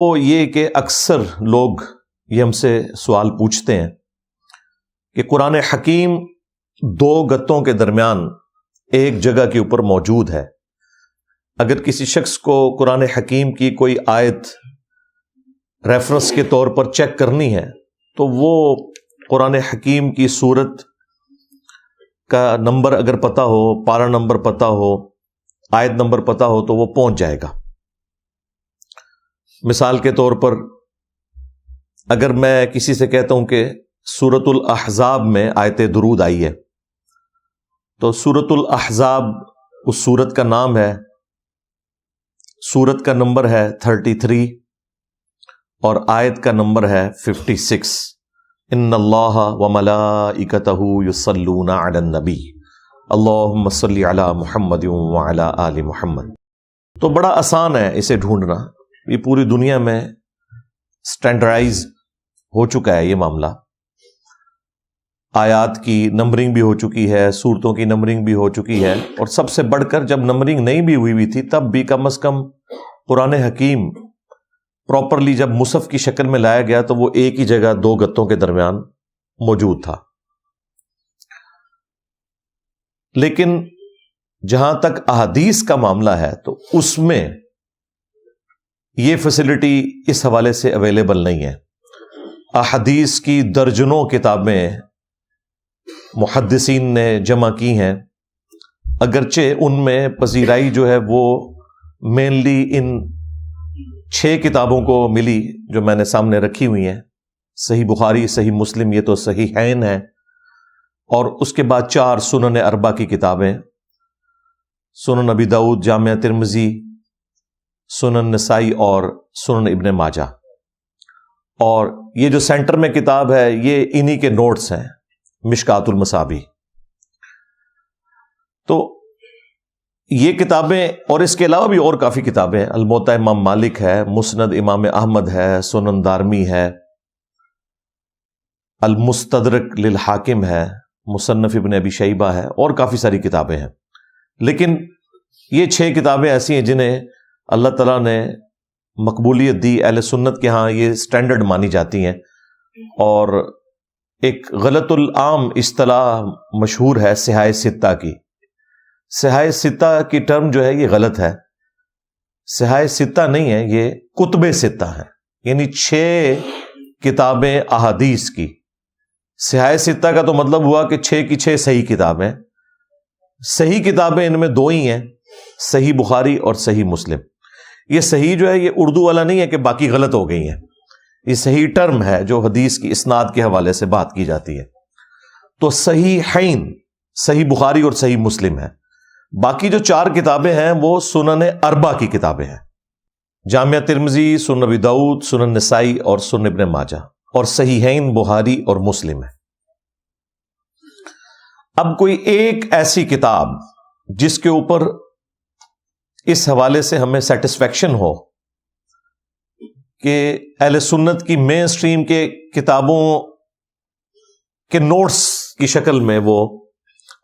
وہ یہ کہ اکثر لوگ یہ ہم سے سوال پوچھتے ہیں کہ قرآن حکیم دو گتوں کے درمیان ایک جگہ کے اوپر موجود ہے. اگر کسی شخص کو قرآن حکیم کی کوئی آیت ریفرنس کے طور پر چیک کرنی ہے تو وہ قرآن حکیم کی سورت کا نمبر اگر پتہ ہو، پارہ نمبر پتہ ہو، آیت نمبر پتہ ہو تو وہ پہنچ جائے گا. مثال کے طور پر اگر میں کسی سے کہتا ہوں کہ سورۃ الاحزاب میں آیت درود آئی ہے تو سورۃ الاحزاب اس سورت کا نام ہے، سورت کا نمبر ہے 33 اور آیت کا نمبر ہے 56. ان اللہ وملائکتہ یصلون علی النبی اللہم صلی علی محمد وعلی آل محمد. تو بڑا آسان ہے اسے ڈھونڈنا، یہ پوری دنیا میں سٹینڈرڈائز ہو چکا ہے یہ معاملہ. آیات کی نمبرنگ بھی ہو چکی ہے، سورتوں کی نمبرنگ بھی ہو چکی ہے، اور سب سے بڑھ کر جب نمبرنگ نہیں بھی ہوئی تھی تب بھی کم از کم قرآن حکیم پراپرلی جب مصحف کی شکل میں لایا گیا تو وہ ایک ہی جگہ دو گتوں کے درمیان موجود تھا. لیکن جہاں تک احادیث کا معاملہ ہے تو اس میں یہ فیسلٹی اس حوالے سے اویلیبل نہیں ہے. احادیث کی درجنوں کتابیں محدثین نے جمع کی ہیں، اگرچہ ان میں پذیرائی جو ہے وہ مینلی ان 6 کتابوں کو ملی جو میں نے سامنے رکھی ہوئی ہیں. صحیح بخاری، صحیح مسلم، یہ تو صحیحین ہے، اور اس کے بعد 4 سنن اربع کی کتابیں، سنن ابی داؤد، جامع ترمذی، سنن نسائی اور سنن ابن ماجہ. اور یہ جو سینٹر میں کتاب ہے یہ انہی کے نوٹس ہیں، مشکات المصابیح. تو یہ کتابیں اور اس کے علاوہ بھی اور کافی کتابیں ہیں. الموطا امام مالک ہے، مسند امام احمد ہے، سنن دارمی ہے، المستدرک للحاکم ہے، مصنف ابن ابی شیبہ ہے، اور کافی ساری کتابیں ہیں. لیکن یہ 6 کتابیں ایسی ہیں جنہیں اللہ تعالیٰ نے مقبولیت دی، اہل سنت کے ہاں یہ سٹینڈرڈ مانی جاتی ہیں. اور ایک غلط العام اصطلاح مشہور ہے صحاح ستہ کی. صحاح ستہ کی ٹرم جو ہے یہ غلط ہے. صحاح ستہ نہیں ہے، یہ کتب ستہ ہے، یعنی 6 کتابیں احادیث کی. صحاح ستہ کا تو مطلب ہوا کہ 6 کی 6 صحیح کتابیں. صحیح کتابیں ان میں 2 ہی ہیں، صحیح بخاری اور صحیح مسلم. یہ صحیح جو ہے یہ اردو والا نہیں ہے کہ باقی غلط ہو گئی ہیں، یہ صحیح ٹرم ہے جو حدیث کی اسناد کے حوالے سے بات کی جاتی ہے. تو صحیحین صحیح بخاری اور صحیح مسلم ہے. باقی جو 4 کتابیں ہیں وہ سنن اربع کی کتابیں ہیں، جامع ترمذی، سنن ابی داؤد، سنن نسائی اور سنن ابن ماجہ، اور صحیحین بخاری اور مسلم ہے. اب کوئی ایک ایسی کتاب جس کے اوپر اس حوالے سے ہمیں سیٹسفیکشن ہو کہ اہل سنت کی مین سٹریم کے کتابوں کے نوٹس کی شکل میں وہ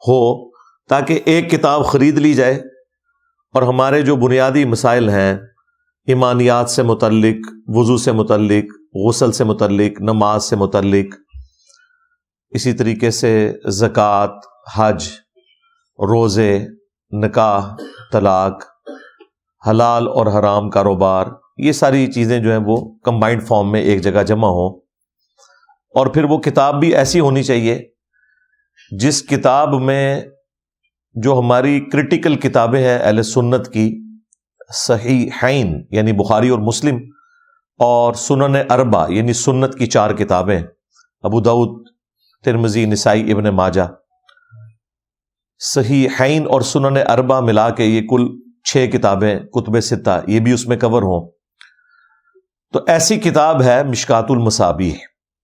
ہو، تاکہ ایک کتاب خرید لی جائے اور ہمارے جو بنیادی مسائل ہیں، ایمانیات سے متعلق، وضو سے متعلق، غسل سے متعلق، نماز سے متعلق، اسی طریقے سے زکوٰۃ، حج، روزے، نکاح، طلاق، حلال اور حرام کاروبار، یہ ساری چیزیں جو ہیں وہ کمبائنڈ فارم میں ایک جگہ جمع ہوں. اور پھر وہ کتاب بھی ایسی ہونی چاہیے جس کتاب میں جو ہماری کرٹیکل کتابیں ہیں اہل سنت کی، صحیحین یعنی بخاری اور مسلم، اور سنن اربع یعنی سنت کی 4 کتابیں، ابو داؤد، ترمذی، نسائی، ابن ماجہ، صحیحین اور سنن اربع ملا کے یہ کل 6 کتابیں کتب ستہ، یہ بھی اس میں کور ہوں. تو ایسی کتاب ہے مشکات المصابیح،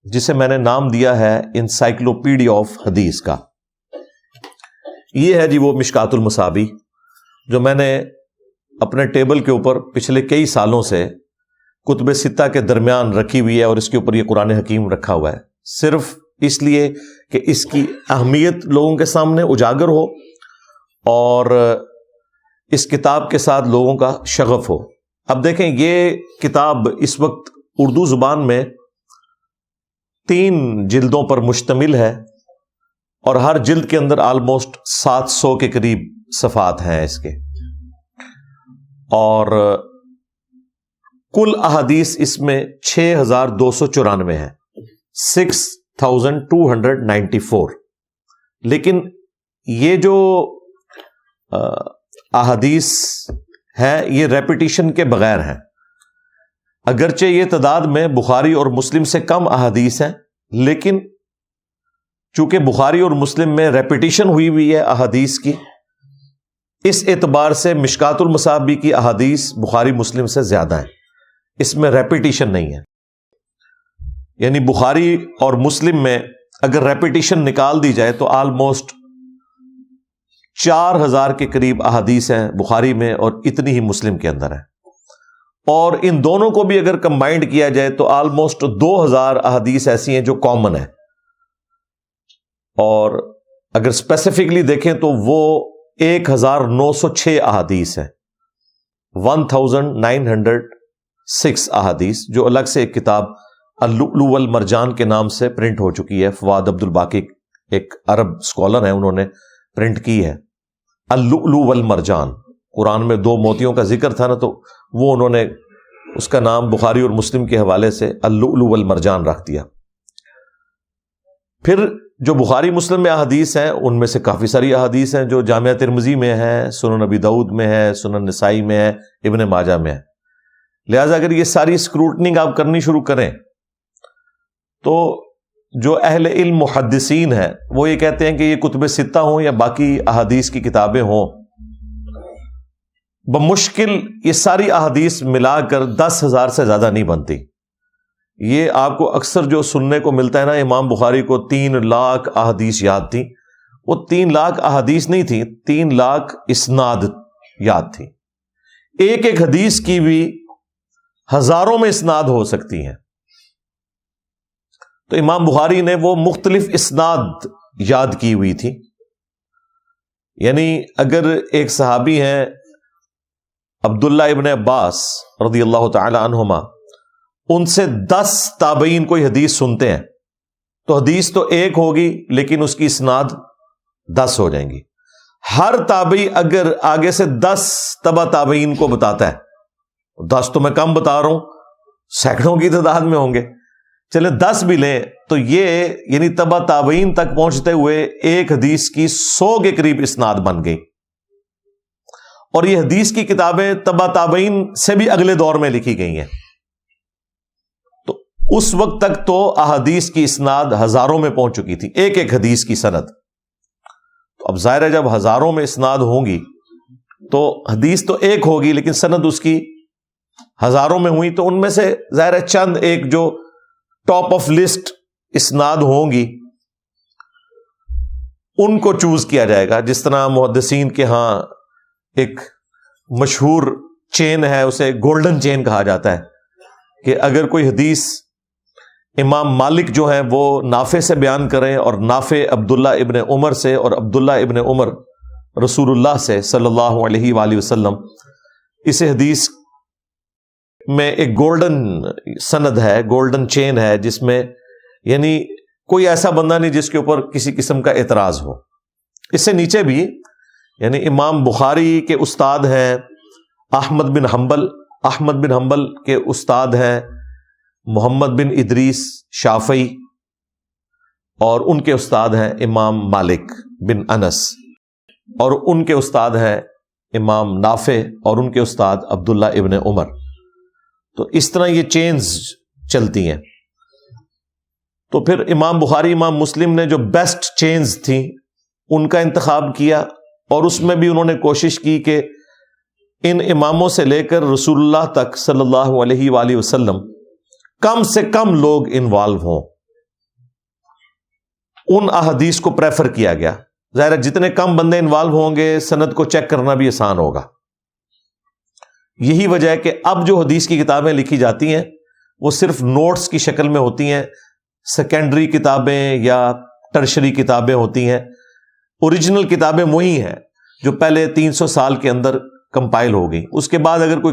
جسے میں نے نام دیا ہے انسائکلوپیڈیا آف حدیث کا. یہ ہے جی وہ مشکات المصابیح جو میں نے اپنے ٹیبل کے اوپر پچھلے کئی سالوں سے کتب ستہ کے درمیان رکھی ہوئی ہے، اور اس کے اوپر یہ قرآن حکیم رکھا ہوا ہے، صرف اس لیے کہ اس کی اہمیت لوگوں کے سامنے اجاگر ہو اور اس کتاب کے ساتھ لوگوں کا شغف ہو. اب دیکھیں یہ کتاب اس وقت اردو زبان میں 3 جلدوں پر مشتمل ہے، اور ہر جلد کے اندر آلموسٹ 700 کے قریب صفحات ہیں اس کے، اور کل احادیث اس میں 6294 ہیں، 6294۔ لیکن یہ جو احادیث ہیں یہ ریپیٹیشن کے بغیر ہیں، اگرچہ یہ تعداد میں بخاری اور مسلم سے کم احادیث ہیں، لیکن چونکہ بخاری اور مسلم میں ریپیٹیشن ہوئی ہے احادیث کی، اس اعتبار سے مشکات المصابیح کی احادیث بخاری مسلم سے زیادہ ہیں، اس میں ریپیٹیشن نہیں ہے۔ یعنی بخاری اور مسلم میں اگر ریپیٹیشن نکال دی جائے تو آلموسٹ 4000 کے قریب احادیث ہیں بخاری میں، اور اتنی ہی مسلم کے اندر ہیں، اور ان دونوں کو بھی اگر کمبائنڈ کیا جائے تو آلموسٹ 2000 احادیث ایسی ہیں جو کامن ہیں، اور اگر اسپیسیفکلی دیکھیں تو وہ 1906 احادیث ہیں، 1906 احادیث، جو الگ سے ایک کتاب اللؤلؤ والمرجان کے نام سے پرنٹ ہو چکی ہے۔ فواد عبد الباقی ایک عرب اسکالر ہیں، انہوں نے پرنٹ کی ہے اللؤلؤ والمرجان۔ قرآن میں 2 موتیوں کا ذکر تھا نا، تو وہ انہوں نے اس کا نام بخاری اور مسلم کے حوالے سے اللؤلؤ والمرجان رکھ دیا۔ پھر جو بخاری مسلم میں احادیث ہیں ان میں سے کافی ساری احادیث ہیں جو جامعہ ترمذی میں ہے، سنن ابی داؤد میں ہے، سنن نسائی میں ہے، ابن ماجہ میں ہے۔ لہٰذا اگر یہ ساری اسکروٹنگ آپ کرنی شروع کریں تو جو اہل علم محدثین ہیں وہ یہ کہتے ہیں کہ یہ کتب ستہ ہوں یا باقی احادیث کی کتابیں ہوں، بمشکل یہ ساری احادیث ملا کر 10,000 سے زیادہ نہیں بنتی۔ یہ آپ کو اکثر جو سننے کو ملتا ہے نا، امام بخاری کو 3 لاکھ احادیث یاد تھیں، وہ 3 لاکھ احادیث نہیں تھیں، 3 لاکھ اسناد یاد تھی۔ ایک ایک حدیث کی بھی ہزاروں میں اسناد ہو سکتی ہیں، تو امام بخاری نے وہ مختلف اسناد یاد کی ہوئی تھی۔ یعنی اگر ایک صحابی ہیں عبداللہ ابن عباس رضی اللہ تعالی عنہما، ان سے 10 تابعین کوئی حدیث سنتے ہیں تو حدیث تو ایک ہوگی لیکن اس کی اسناد 10 ہو جائیں گی۔ ہر تابعی اگر آگے سے 10 تبع تابعین کو بتاتا ہے، 10 تو میں کم بتا رہا ہوں، سینکڑوں کی تعداد میں ہوں گے، چلے 10 بھی لیں تو یہ یعنی تبع تابعین تک پہنچتے ہوئے ایک حدیث کی 100 کے قریب اسناد بن گئی، اور یہ حدیث کی کتابیں تبع تابعین سے بھی اگلے دور میں لکھی گئی ہیں، تو اس وقت تک تو احادیث کی اسناد ہزاروں میں پہنچ چکی تھی، ایک ایک حدیث کی سند۔ تو اب ظاہر ہے جب ہزاروں میں اسناد ہوں گی تو حدیث تو ایک ہوگی لیکن سند اس کی ہزاروں میں ہوئی، تو ان میں سے ظاہر ہے چند ایک جو ٹاپ آف لسٹ اسناد ہوں گی ان کو چوز کیا جائے گا۔ جس طرح محدثین کے ہاں ایک مشہور چین ہے، اسے گولڈن چین کہا جاتا ہے، کہ اگر کوئی حدیث امام مالک جو ہیں وہ نافع سے بیان کریں، اور نافع عبداللہ ابن عمر سے، اور عبداللہ ابن عمر رسول اللہ سے صلی اللہ علیہ وآلہ وسلم، اس حدیث میں ایک گولڈن سند ہے، گولڈن چین ہے، جس میں یعنی کوئی ایسا بندہ نہیں جس کے اوپر کسی قسم کا اعتراض ہو۔ اس سے نیچے بھی یعنی امام بخاری کے استاد ہیں احمد بن حنبل، احمد بن حنبل کے استاد ہیں محمد بن ادریس شافعی، اور ان کے استاد ہیں امام مالک بن انس، اور ان کے استاد ہیں امام نافع، اور ان کے استاد عبداللہ ابن عمر۔ تو اس طرح یہ چینز چلتی ہیں۔ تو پھر امام بخاری امام مسلم نے جو بیسٹ چینز تھیں ان کا انتخاب کیا، اور اس میں بھی انہوں نے کوشش کی کہ ان اماموں سے لے کر رسول اللہ تک صلی اللہ علیہ وآلہ وسلم کم سے کم لوگ انوالو ہوں۔ ان احادیث کو پریفر کیا گیا، ظاہر ہے جتنے کم بندے انوالو ہوں گے سند کو چیک کرنا بھی آسان ہوگا۔ یہی وجہ ہے کہ اب جو حدیث کی کتابیں لکھی جاتی ہیں وہ صرف نوٹس کی شکل میں ہوتی ہیں، سیکنڈری کتابیں یا ٹرشری کتابیں ہوتی ہیں۔ اوریجنل کتابیں وہی ہیں جو پہلے 300 سال کے اندر کمپائل ہو گئی۔ اس کے بعد اگر کوئی